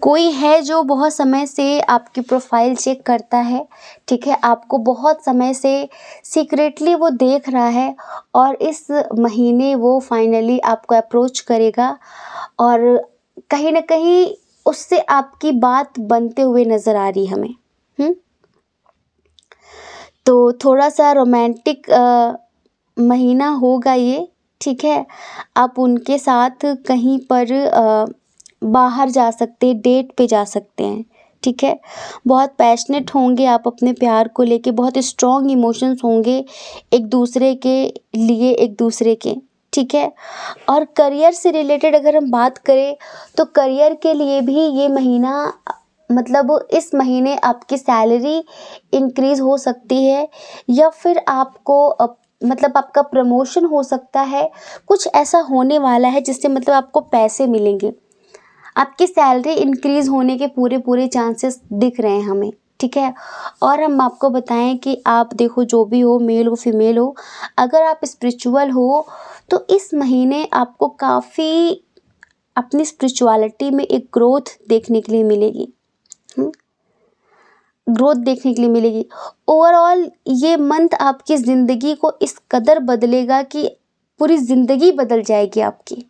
कोई है जो बहुत समय से आपकी प्रोफाइल चेक करता है, ठीक है? आपको बहुत समय से सीक्रेटली वो देख रहा है, और इस महीने वो फाइनली आपको अप्रोच करेगा, और कहीं न कहीं उससे आपकी बात बनते हुए नज़र आ रही है हमें। तो थोड़ा-सा रोमांटिक महीना होगा ये, ठीक है? आप उनके साथ कहीं पर बाहर जा सकते हैं, डेट पे जा सकते हैं, ठीक है? बहुत पैशनेट होंगे आप अपने प्यार को लेके, बहुत स्ट्रॉन्ग इमोशंस होंगे एक दूसरे के लिए, एक दूसरे के, ठीक है? और करियर से रिलेटेड अगर हम बात करें, तो करियर के लिए भी ये महीना, मतलब इस महीने आपकी सैलरी इंक्रीज़ हो सकती है, या फिर आपको मतलब आपका प्रमोशन हो सकता है। कुछ ऐसा होने वाला है जिससे मतलब आपको पैसे मिलेंगे। आपकी सैलरी इंक्रीज़ होने के पूरे चांसेस दिख रहे हैं हमें, ठीक है? और हम आपको बताएं कि आप देखो, जो भी हो, मेल हो फीमेल हो, अगर आप स्पिरिचुअल हो तो इस महीने आपको काफ़ी अपनी स्पिरिचुअलिटी में एक ग्रोथ देखने के लिए मिलेगी। ग्रोथ देखने के लिए मिलेगी। ओवरऑल ये मंथ आपकी ज़िंदगी को इस कदर बदलेगा कि पूरी ज़िंदगी बदल जाएगी आपकी।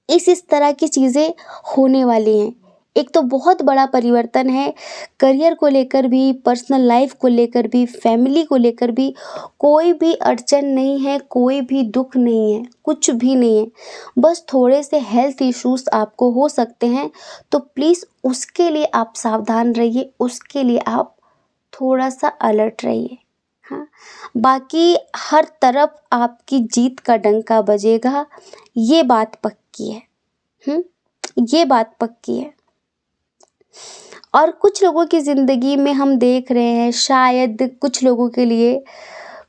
इस तरह की चीज़ें होने वाली हैं। एक तो बहुत बड़ा परिवर्तन है, करियर को लेकर भी, पर्सनल लाइफ को लेकर भी, फैमिली को लेकर भी। कोई भी अड़चन नहीं है, कोई भी दुख नहीं है, कुछ भी नहीं है। बस थोड़े से हेल्थ इश्यूज़ आपको हो सकते हैं, तो प्लीज़ उसके लिए आप सावधान रहिए, उसके लिए आप थोड़ा सा अलर्ट रहिए। हाँ, बाकी हर तरफ आपकी जीत का डंका बजेगा, ये बात पक्की है। ये बात पक्की है। और कुछ लोगों की ज़िंदगी में हम देख रहे हैं, शायद कुछ लोगों के लिए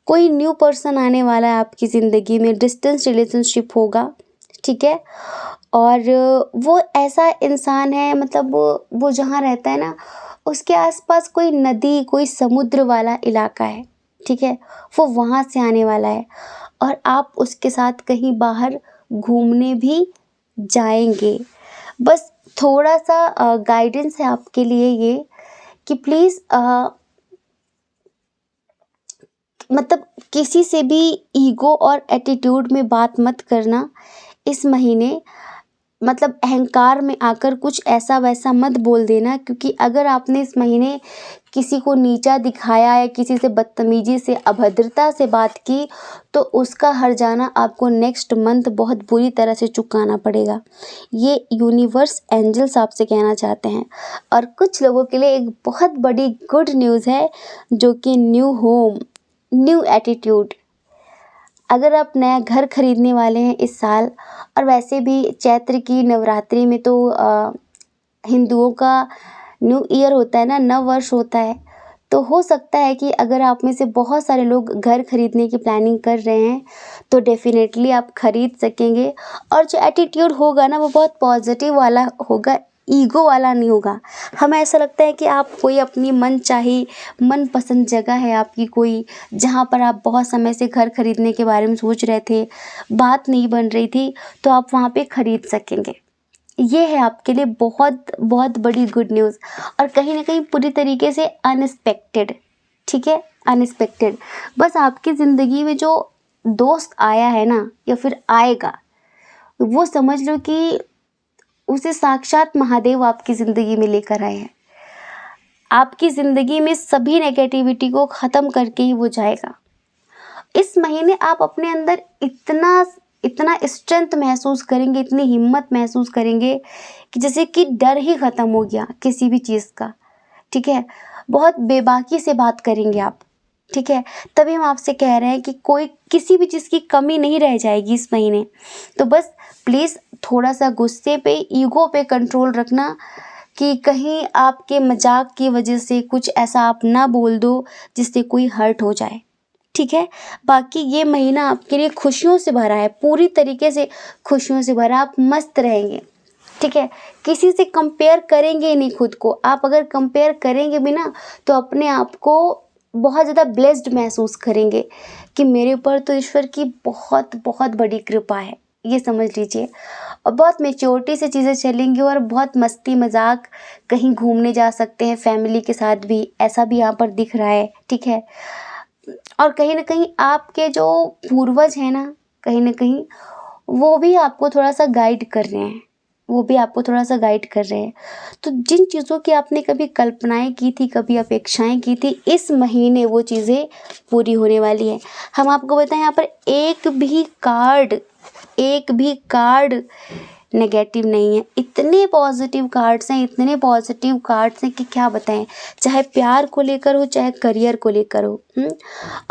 कोई न्यू पर्सन आने वाला है आपकी ज़िंदगी में, डिस्टेंस रिलेशनशिप होगा, ठीक है। और वो ऐसा इंसान है, मतलब वो जहाँ रहता है ना, उसके आसपास कोई नदी, कोई समुद्र वाला इलाका है, ठीक है। वो वहाँ से आने वाला है और आप उसके साथ कहीं बाहर घूमने भी जाएंगे। बस थोड़ा सा गाइडेंस है आपके लिए ये, कि प्लीज़ मतलब किसी से भी ईगो और एटीट्यूड में बात मत करना इस महीने। मतलब अहंकार में आकर कुछ ऐसा वैसा मत बोल देना, क्योंकि अगर आपने इस महीने किसी को नीचा दिखाया या किसी से बदतमीजी से, अभद्रता से बात की, तो उसका हर्जाना आपको नेक्स्ट मंथ बहुत बुरी तरह से चुकाना पड़ेगा। ये यूनिवर्स एंजल्स आपसे कहना चाहते हैं। और कुछ लोगों के लिए एक बहुत बड़ी गुड न्यूज़ है, जो कि न्यू होम, न्यू एटीट्यूड। अगर आप नया घर खरीदने वाले हैं इस साल, और वैसे भी चैत्र की नवरात्रि में तो हिंदुओं का न्यू ईयर होता है ना, नव वर्ष होता है। तो हो सकता है कि अगर आप में से बहुत सारे लोग घर खरीदने की प्लानिंग कर रहे हैं, तो डेफिनेटली आप खरीद सकेंगे। और जो एटीट्यूड होगा ना, वो बहुत पॉजिटिव वाला होगा, ईगो वाला नहीं होगा। हमें ऐसा लगता है कि आप कोई अपनी मनचाही, मनपसंद जगह है आपकी कोई, जहाँ पर आप बहुत समय से घर खरीदने के बारे में सोच रहे थे, बात नहीं बन रही थी, तो आप वहाँ पे खरीद सकेंगे। ये है आपके लिए बहुत बहुत बड़ी गुड न्यूज़, और कहीं ना कहीं पूरी तरीके से अनएक्सपेक्टेड, ठीक है, अनएक्सपेक्टेड। बस आपकी ज़िंदगी में जो दोस्त आया है ना, या फिर आएगा, वो समझ लो कि उसे साक्षात महादेव आपकी ज़िंदगी में लेकर आए हैं। आपकी ज़िंदगी में सभी नेगेटिविटी को ख़त्म करके ही वो जाएगा। इस महीने आप अपने अंदर इतना इतना स्ट्रेंथ महसूस करेंगे, इतनी हिम्मत महसूस करेंगे कि जैसे कि डर ही ख़त्म हो गया किसी भी चीज़ का, ठीक है। बहुत बेबाकी से बात करेंगे आप, ठीक है। तभी हम आपसे कह रहे हैं कि कोई किसी भी चीज़ की कमी नहीं रह जाएगी इस महीने। तो बस प्लीज़ थोड़ा सा गुस्से पे, ईगो पे कंट्रोल रखना, कि कहीं आपके मजाक की वजह से कुछ ऐसा आप ना बोल दो जिससे कोई हर्ट हो जाए, ठीक है। बाकी ये महीना आपके लिए खुशियों से भरा है, पूरी तरीके से खुशियों से भरा। आप मस्त रहेंगे, ठीक है। किसी से कंपेयर करेंगे नहीं खुद को। आप अगर कंपेयर करेंगे भी ना, तो अपने आप को बहुत ज़्यादा ब्लेस्ड महसूस करेंगे कि मेरे ऊपर तो ईश्वर की बहुत बहुत बड़ी कृपा है, ये समझ लीजिए। और बहुत मैच्योरिटी से चीज़ें चलेंगी, और बहुत मस्ती मजाक, कहीं घूमने जा सकते हैं फैमिली के साथ भी, ऐसा भी यहाँ पर दिख रहा है, ठीक है। और कहीं ना कहीं आपके जो पूर्वज हैं ना, कहीं ना कहीं वो भी आपको थोड़ा सा गाइड कर रहे हैं, वो भी आपको थोड़ा सा गाइड कर रहे हैं। तो जिन चीज़ों की आपने कभी कल्पनाएं की थी, कभी अपेक्षाएं की थी, इस महीने वो चीज़ें पूरी होने वाली है। हम आपको बताएं, यहाँ पर एक भी कार्ड नेगेटिव नहीं है। इतने पॉजिटिव कार्ड्स हैं, इतने पॉजिटिव कार्ड्स हैं कि क्या बताएं। चाहे प्यार को लेकर हो, चाहे करियर को लेकर हो।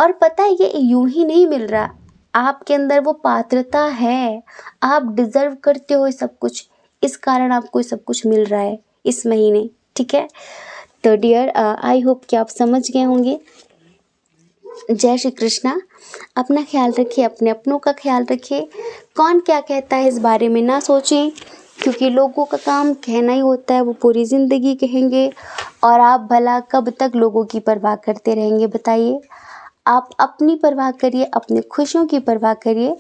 और पता है, ये यूं ही नहीं मिल रहा, आपके अंदर वो पात्रता है, आप डिजर्व करते हो सब कुछ, इस कारण आपको सब कुछ मिल रहा है इस महीने, ठीक है। तो डियर, आई होप कि आप समझ गए होंगे। जय श्री कृष्णा। अपना ख्याल रखिए, अपने अपनों का ख्याल रखिए। कौन क्या कहता है इस बारे में ना सोचें, क्योंकि लोगों का काम कहना ही होता है, वो पूरी ज़िंदगी कहेंगे। और आप भला कब तक लोगों की परवाह करते रहेंगे, बताइए। आप अपनी परवाह करिए, अपनी खुशियों की परवाह करिए।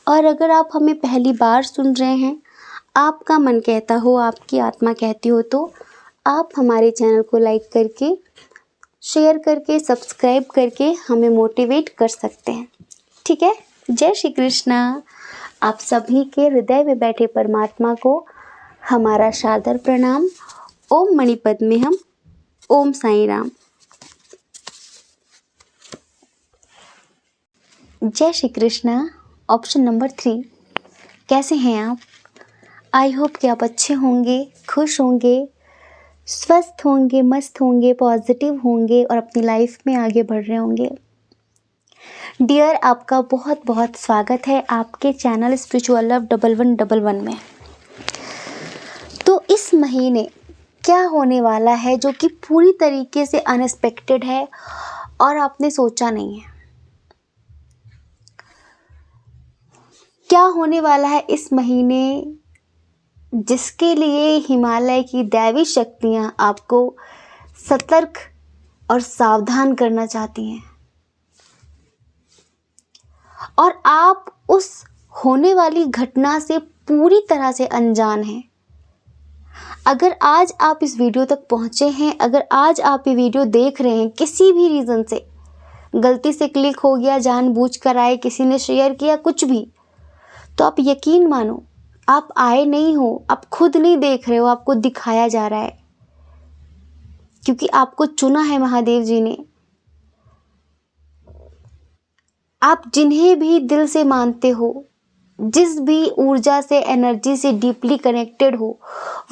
और अगर आप हमें पहली बार सुन रहे हैं, आपका मन कहता हो, आपकी आत्मा कहती हो, तो आप हमारे चैनल को लाइक करके, शेयर करके, सब्सक्राइब करके हमें मोटिवेट कर सकते हैं, ठीक है। जय श्री कृष्णा। आप सभी के हृदय में बैठे परमात्मा को हमारा सादर प्रणाम। ओम मणिपद में हम, ओम साईं राम। जय श्री कृष्णा। ऑप्शन नंबर 3, कैसे हैं आप? आई होप कि आप अच्छे होंगे, खुश होंगे, स्वस्थ होंगे, मस्त होंगे, पॉजिटिव होंगे और अपनी लाइफ में आगे बढ़ रहे होंगे। डियर, आपका बहुत बहुत स्वागत है आपके चैनल स्पिरिचुअल लव 1111 में। तो इस महीने क्या होने वाला है जो कि पूरी तरीके से अनएक्सपेक्टेड है और आपने सोचा नहीं है। क्या होने वाला है इस महीने जिसके लिए हिमालय की दैवी शक्तियाँ आपको सतर्क और सावधान करना चाहती हैं और आप उस होने वाली घटना से पूरी तरह से अनजान हैं। अगर आज आप इस वीडियो तक पहुँचे हैं, अगर आज आप ये वीडियो देख रहे हैं, किसी भी रीज़न से गलती से क्लिक हो गया, जानबूझकर आए, किसी ने शेयर किया, कुछ भी, तो आप यकीन मानो आप आए नहीं हो, आप खुद नहीं देख रहे हो, आपको दिखाया जा रहा है क्योंकि आपको चुना है महादेव जी ने। आप जिन्हें भी दिल से मानते हो, जिस भी ऊर्जा से, एनर्जी से डीपली कनेक्टेड हो,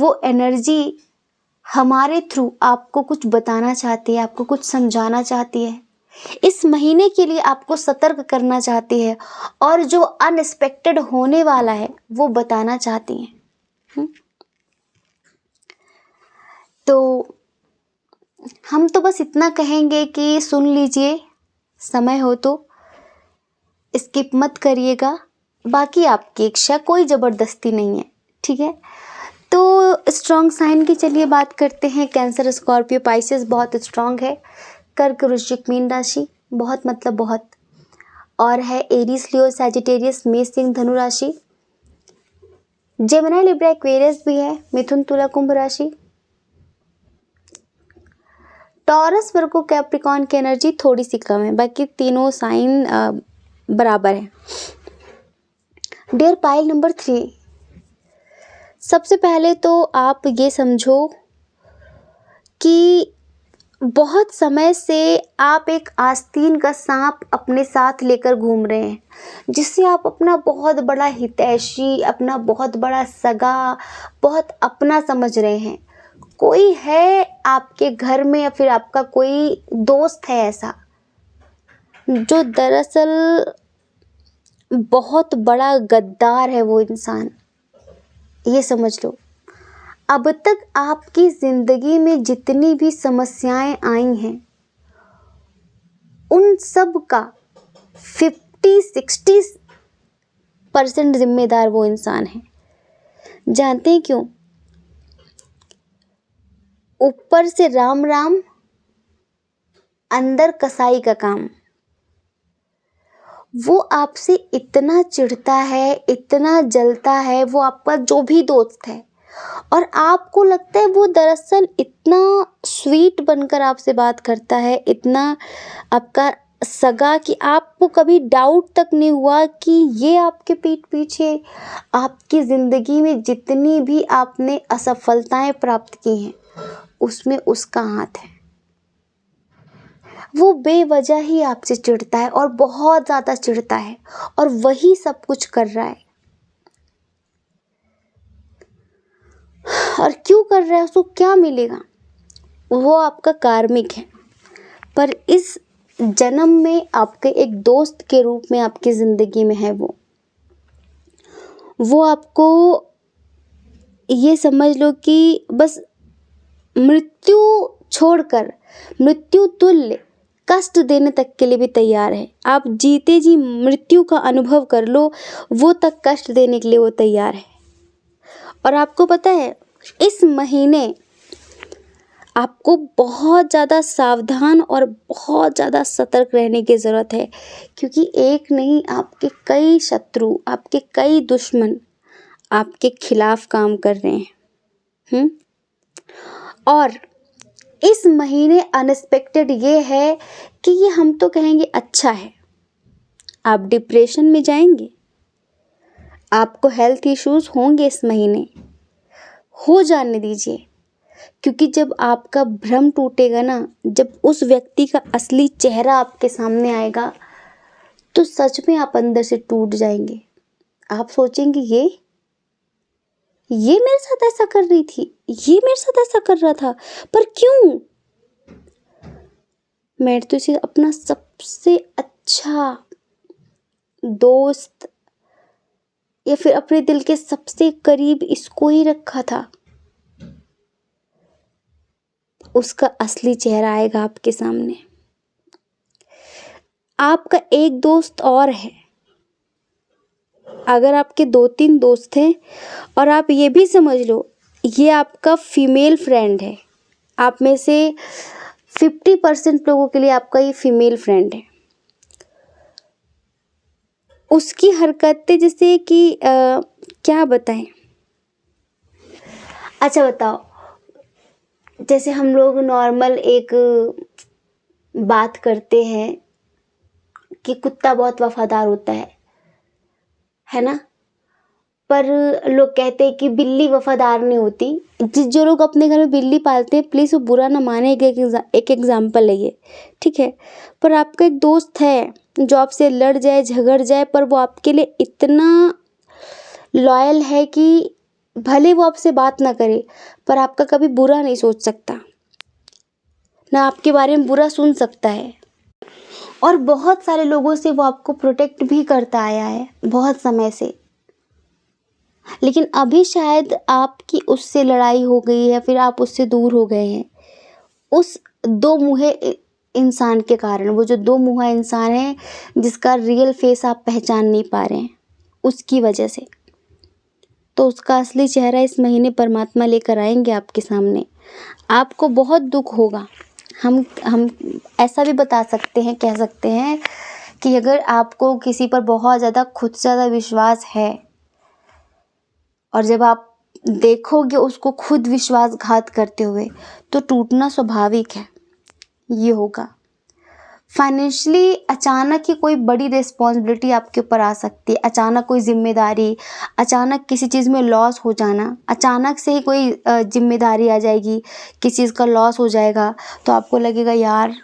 वो एनर्जी हमारे थ्रू आपको कुछ बताना चाहती है, आपको कुछ समझाना चाहती है, इस महीने के लिए आपको सतर्क करना चाहती है और जो अनएक्सपेक्टेड होने वाला है वो बताना चाहती हैं। तो हम तो बस इतना कहेंगे कि सुन लीजिए, समय हो तो स्किप मत करिएगा, बाकी आपकी इच्छा, कोई ज़बरदस्ती नहीं है, ठीक है। तो स्ट्रॉन्ग साइन की चलिए बात करते हैं। कैंसर, स्कॉर्पियो, पाइसेस बहुत स्ट्रॉन्ग है। कर्क, वृश्चिक, मीन राशि बहुत मतलब बहुत, और है एरीज, लियो, सैजिटेरियस, मेष, सिंह, धनु राशि। जेमिनी, लिब्रा, एक्वेरियस भी है। मिथुन, तुला, कुंभ राशि। टॉरस, वर्गो, कैप्रिकॉर्न की एनर्जी थोड़ी सी कम है, बाकी तीनों साइन बराबर है। डियर पाइल नंबर 3, सबसे पहले तो आप ये समझो कि बहुत समय से आप एक आस्तीन का सांप अपने साथ लेकर घूम रहे हैं, जिससे आप अपना बहुत बड़ा हितैषी, अपना बहुत बड़ा सगा, बहुत अपना समझ रहे हैं। कोई है आपके घर में या फिर आपका कोई दोस्त है ऐसा जो दरअसल बहुत बड़ा गद्दार है। वो इंसान, ये समझ लो, अब तक आपकी ज़िंदगी में जितनी भी समस्याएं आई हैं उन सब का 50-60% जिम्मेदार वो इंसान है। जानते हैं क्यों? ऊपर से राम राम, अंदर कसाई का काम। वो आपसे इतना चिढ़ता है, इतना जलता है, वो आपका जो भी दोस्त है, और आपको लगता है वो दरअसल इतना स्वीट बनकर आपसे बात करता है, इतना आपका सगा, कि आपको कभी डाउट तक नहीं हुआ कि ये आपके पीठ पीछे आपकी ज़िंदगी में जितनी भी आपने असफलताएं प्राप्त की हैं उसमें उसका हाथ है। वो बेवजह ही आपसे चिढ़ता है और बहुत ज़्यादा चिढ़ता है, और वही सब कुछ कर रहा है। और क्यों कर रहा है? उसको क्या मिलेगा? वो आपका कार्मिक है, पर इस जन्म में आपके एक दोस्त के रूप में आपकी ज़िंदगी में है। वो आपको ये समझ लो कि बस मृत्यु छोड़कर, मृत्यु तुल्य कष्ट देने तक के लिए भी तैयार है। आप जीते जी मृत्यु का अनुभव कर लो, वो तक कष्ट देने के लिए वो तैयार है। और आपको पता है, इस महीने आपको बहुत ज़्यादा सावधान और बहुत ज़्यादा सतर्क रहने की ज़रूरत है, क्योंकि एक नहीं, आपके कई शत्रु, आपके कई दुश्मन आपके खिलाफ काम कर रहे हैं। और इस महीने अनएक्सपेक्टेड ये है कि ये हम तो कहेंगे अच्छा है, आप डिप्रेशन में जाएंगे, आपको हेल्थ इश्यूज होंगे इस महीने, हो जाने दीजिए, क्योंकि जब आपका भ्रम टूटेगा ना, जब उस व्यक्ति का असली चेहरा आपके सामने आएगा, तो सच में आप अंदर से टूट जाएंगे। आप सोचेंगे ये मेरे साथ ऐसा कर रही थी, ये मेरे साथ ऐसा कर रहा था, पर क्यों? मैं तो इसे अपना सबसे अच्छा दोस्त या फिर अपने दिल के सबसे करीब इसको ही रखा था। उसका असली चेहरा आएगा आपके सामने। आपका एक दोस्त और है। अगर आपके 2-3 दोस्त हैं और आप ये भी समझ लो ये आपका फीमेल फ्रेंड है, आप में से 50% लोगों के लिए आपका ये फीमेल फ्रेंड है। उसकी हरकतें जैसे कि क्या बताएं। अच्छा बताओ, जैसे हम लोग नॉर्मल एक बात करते हैं कि कुत्ता बहुत वफादार होता है ना, पर लोग कहते हैं कि बिल्ली वफादार नहीं होती। जो लोग अपने घर में बिल्ली पालते हैं प्लीज़ वो बुरा ना माने, एक एग्जाम्पल है ये, ठीक है। पर आपका एक दोस्त है जो आपसे लड़ जाए झगड़ जाए पर वो आपके लिए इतना लॉयल है कि भले वो आपसे बात ना करे पर आपका कभी बुरा नहीं सोच सकता, ना आपके बारे में बुरा सुन सकता है। और बहुत सारे लोगों से वो आपको प्रोटेक्ट भी करता आया है बहुत समय से। लेकिन अभी शायद आपकी उससे लड़ाई हो गई है या फिर आप उससे दूर हो गए हैं उस दो मुहे इंसान के कारण। वो जो दो मुहा इंसान है जिसका रियल फेस आप पहचान नहीं पा रहे हैं, उसकी वजह से। तो उसका असली चेहरा इस महीने परमात्मा लेकर आएंगे आपके सामने। आपको बहुत दुख होगा। हम ऐसा भी बता सकते हैं, कह सकते हैं कि अगर आपको किसी पर बहुत ज़्यादा खुद से ज़्यादा विश्वास है और जब आप देखोगे उसको खुद विश्वासघात करते हुए तो टूटना स्वाभाविक है, ये होगा। फाइनेंशियली अचानक ही कोई बड़ी रिस्पॉन्सिबिलिटी आपके ऊपर आ सकती है, अचानक कोई जिम्मेदारी, अचानक किसी चीज़ में लॉस हो जाना, अचानक से ही कोई जिम्मेदारी आ जाएगी, किसी चीज़ का लॉस हो जाएगा तो आपको लगेगा यार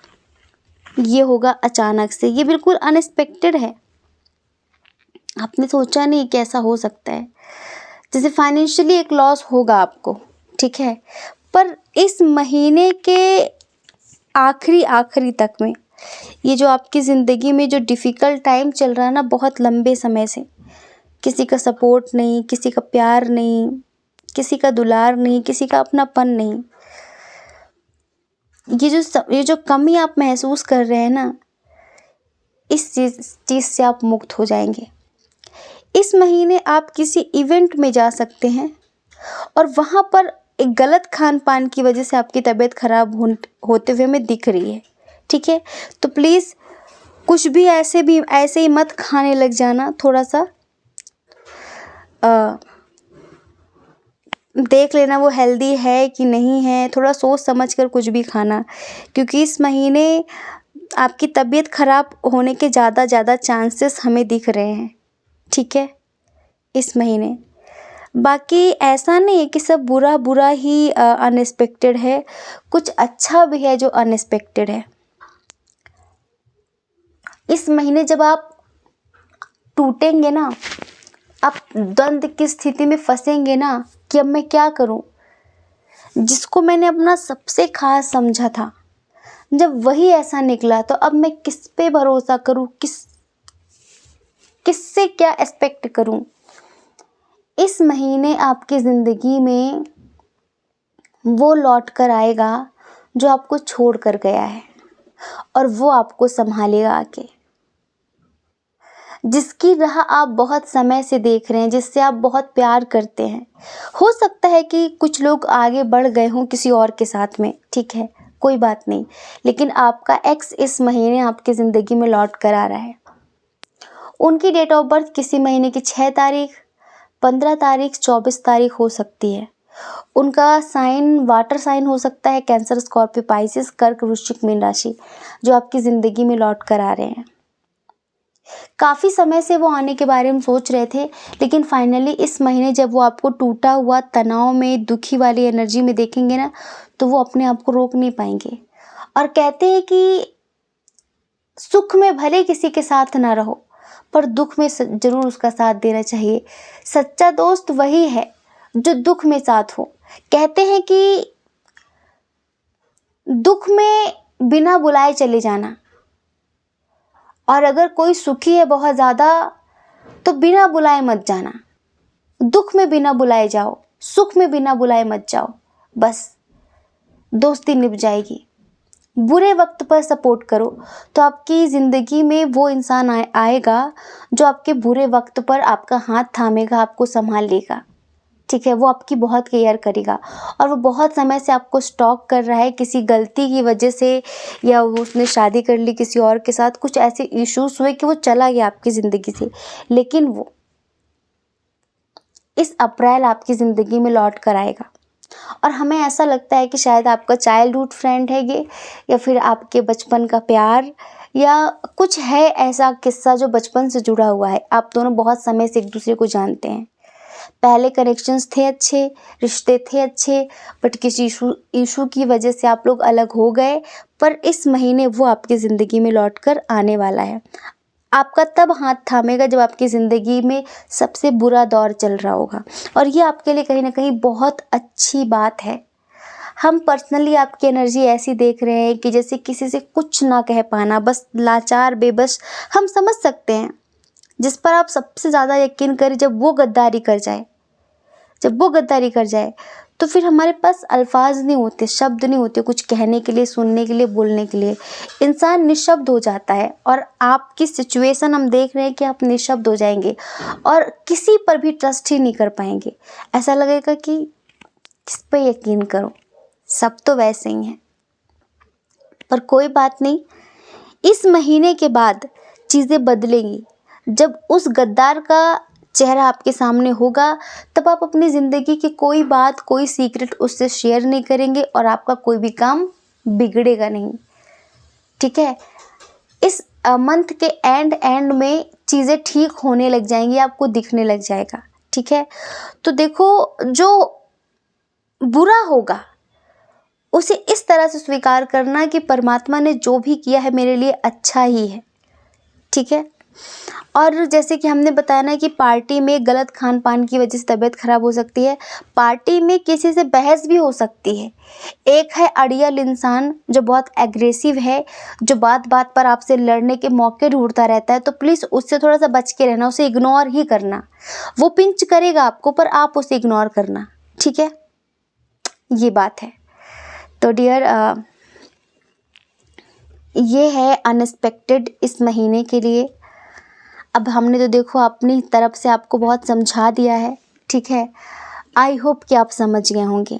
ये होगा अचानक से। ये बिल्कुल अनएक्सपेक्टेड है, आपने सोचा नहीं कि ऐसा हो सकता है। जैसे फाइनेंशियली एक लॉस होगा आपको, ठीक है, पर इस महीने के आखिरी तक में ये जो आपकी ज़िंदगी में जो डिफ़िकल्ट टाइम चल रहा है ना बहुत लंबे समय से, किसी का सपोर्ट नहीं, किसी का प्यार नहीं, किसी का दुलार नहीं, किसी का अपनापन नहीं, ये जो कमी आप महसूस कर रहे हैं ना, इस चीज़ से आप मुक्त हो जाएंगे। इस महीने आप किसी इवेंट में जा सकते हैं और वहाँ पर एक गलत खान पान की वजह से आपकी तबीयत खराब होते हुए हमें दिख रही है, ठीक है। तो प्लीज़ कुछ भी ऐसे ही मत खाने लग जाना। थोड़ा सा देख लेना वो हेल्दी है कि नहीं है, थोड़ा सोच समझ कर कुछ भी खाना, क्योंकि इस महीने आपकी तबीयत खराब होने के ज़्यादा चांसेस हमें दिख रहे हैं, ठीक है, इस महीने। बाकी ऐसा नहीं है कि सब बुरा ही अनएक्सपेक्टेड है, कुछ अच्छा भी है जो अनएक्सपेक्टेड है। इस महीने जब आप टूटेंगे ना, आप द्वंद की स्थिति में फंसेंगे ना कि अब मैं क्या करूं, जिसको मैंने अपना सबसे खास समझा था जब वही ऐसा निकला तो अब मैं किस पे भरोसा करूं, किससे क्या एक्सपेक्ट करूं। इस महीने आपकी ज़िंदगी में वो लौट कर आएगा जो आपको छोड़ कर गया है और वो आपको संभालेगा आके। जिसकी राह आप बहुत समय से देख रहे हैं, जिससे आप बहुत प्यार करते हैं। हो सकता है कि कुछ लोग आगे बढ़ गए हों किसी और के साथ में, ठीक है, कोई बात नहीं, लेकिन आपका एक्स इस महीने आपकी ज़िंदगी में लौट कर आ रहा है। उनकी डेट ऑफ बर्थ किसी महीने की 6 तारीख, 15 तारीख, 24 तारीख हो सकती है। उनका साइन वाटर साइन हो सकता है, कैंसर, स्कॉर्पियो, पाइसेस, कर्क, वृश्चिक, मीन राशि, जो आपकी ज़िंदगी में लौट कर आ रहे हैं। काफ़ी समय से वो आने के बारे में सोच रहे थे, लेकिन फाइनली इस महीने जब वो आपको टूटा हुआ, तनाव में, दुखी वाली एनर्जी में देखेंगे ना तो वो अपने आप को रोक नहीं पाएंगे। और कहते हैं कि सुख में भले किसी के साथ ना रहो पर दुख में ज़रूर उसका साथ देना चाहिए। सच्चा दोस्त वही है जो दुख में साथ हो। कहते हैं कि दुख में बिना बुलाए चले जाना, और अगर कोई सुखी है बहुत ज़्यादा तो बिना बुलाए मत जाना। दुख में बिना बुलाए जाओ, सुख में बिना बुलाए मत जाओ, बस दोस्ती निभ जाएगी। बुरे वक्त पर सपोर्ट करो तो आपकी ज़िंदगी में वो इंसान आएगा जो आपके बुरे वक्त पर आपका हाथ थामेगा, आपको संभाल लेगा। ठीक है, वो आपकी बहुत केयर करेगा, और वो बहुत समय से आपको स्टॉक कर रहा है किसी गलती की वजह से, या उसने शादी कर ली किसी और के साथ, कुछ ऐसे इश्यूज हुए कि वो चला गया आपकी ज़िंदगी से, लेकिन वो इस अप्रैल आपकी ज़िंदगी में लौट कर आएगा। और हमें ऐसा लगता है कि शायद आपका चाइल्डहुड फ्रेंड है ये, या फिर आपके बचपन का प्यार, या कुछ है ऐसा किस्सा जो बचपन से जुड़ा हुआ है। आप दोनों बहुत समय से एक दूसरे को जानते हैं, पहले कनेक्शंस थे अच्छे, रिश्ते थे अच्छे, बट किसी इशू की वजह से आप लोग अलग हो गए। पर इस महीने वो आपकी ज़िंदगी में लौट कर आने वाला है। आपका तब हाथ थामेगा जब आपकी ज़िंदगी में सबसे बुरा दौर चल रहा होगा, और ये आपके लिए कहीं ना कहीं बहुत अच्छी बात है। हम पर्सनली आपकी एनर्जी ऐसी देख रहे हैं कि जैसे किसी से कुछ ना कह पाना, बस लाचार बेबस। हम समझ सकते हैं जिस पर आप सबसे ज़्यादा यकीन करें, जब वो गद्दारी कर जाए तो फिर हमारे पास अल्फाज नहीं होते, शब्द नहीं होते कुछ कहने के लिए, सुनने के लिए, बोलने के लिए। इंसान निशब्द हो जाता है, और आपकी सिचुएशन हम देख रहे हैं कि आप निशब्द हो जाएंगे और किसी पर भी ट्रस्ट ही नहीं कर पाएंगे। ऐसा लगेगा कि किस पे यकीन करो, सब तो वैसे ही हैं। पर कोई बात नहीं, इस महीने के बाद चीज़ें बदलेंगी। जब उस गद्दार का चेहरा आपके सामने होगा, तब आप अपनी ज़िंदगी की कोई बात, कोई सीक्रेट उससे शेयर नहीं करेंगे, और आपका कोई भी काम बिगड़ेगा नहीं। ठीक है, इस मंथ के एंड में चीज़ें ठीक होने लग जाएंगी, आपको दिखने लग जाएगा। ठीक है, तो देखो, जो बुरा होगा उसे इस तरह से स्वीकार करना कि परमात्मा ने जो भी किया है मेरे लिए अच्छा ही है। ठीक है, और जैसे कि हमने बताया ना कि पार्टी में गलत खान पान की वजह से तबीयत खराब हो सकती है, पार्टी में किसी से बहस भी हो सकती है। एक है अड़ियल इंसान जो बहुत एग्रेसिव है, जो बात बात पर आपसे लड़ने के मौके ढूंढता रहता है, तो प्लीज़ उससे थोड़ा सा बच के रहना, उसे इग्नोर ही करना। वो पिंच करेगा आपको, पर आप उसे इग्नोर करना। ठीक है, ये बात है। तो डियर, ये है अनएक्सपेक्टेड इस महीने के लिए। अब हमने तो देखो अपनी तरफ से आपको बहुत समझा दिया है। ठीक है, आई होप कि आप समझ गए होंगे।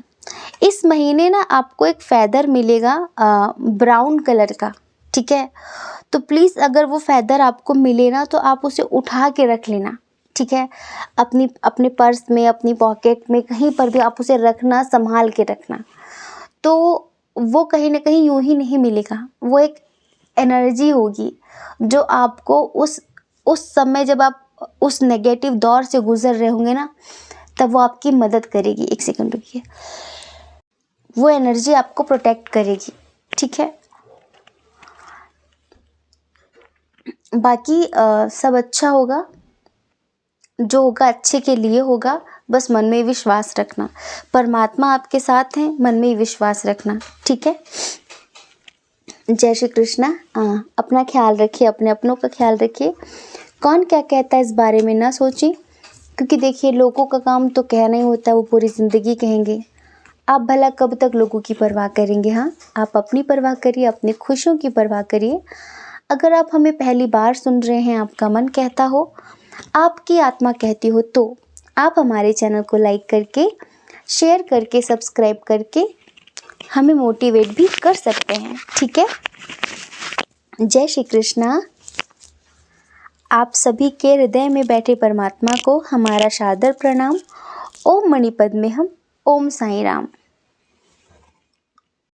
इस महीने ना आपको एक फैदर मिलेगा ब्राउन कलर का। ठीक है, तो प्लीज़ अगर वो फैदर आपको मिले ना, तो आप उसे उठा के रख लेना। ठीक है, अपने पर्स में, अपनी पॉकेट में, कहीं पर भी आप उसे रखना, संभाल के रखना। तो वो कहीं ना कहीं यूं ही नहीं मिलेगा, वो एक एनर्जी होगी जो आपको उस समय जब आप उस नेगेटिव दौर से गुजर रहे होंगे ना, तब वो आपकी मदद करेगी। एक सेकंड रुकिए, वो एनर्जी आपको प्रोटेक्ट करेगी। ठीक है, बाकी सब अच्छा होगा, जो होगा अच्छे के लिए होगा। बस मन में विश्वास रखना, परमात्मा आपके साथ हैं, मन में विश्वास रखना। ठीक है, जय श्री कृष्णा। अपना ख्याल रखिए, अपने अपनों का ख्याल रखिए। कौन क्या कहता है इस बारे में ना सोचिए, क्योंकि देखिए लोगों का काम तो कहना ही होता है, वो पूरी ज़िंदगी कहेंगे। आप भला कब तक लोगों की परवाह करेंगे? हाँ, आप अपनी परवाह करिए, अपनी खुशियों की परवाह करिए। अगर आप हमें पहली बार सुन रहे हैं, आपका मन कहता हो, आपकी आत्मा कहती हो, तो आप हमारे चैनल को लाइक करके, शेयर करके, सब्सक्राइब करके हमें मोटिवेट भी कर सकते हैं। ठीक है, जय श्री कृष्णा। आप सभी के हृदय में बैठे परमात्मा को हमारा सादर प्रणाम। ओम मणिपद में हम, ओम साईं राम।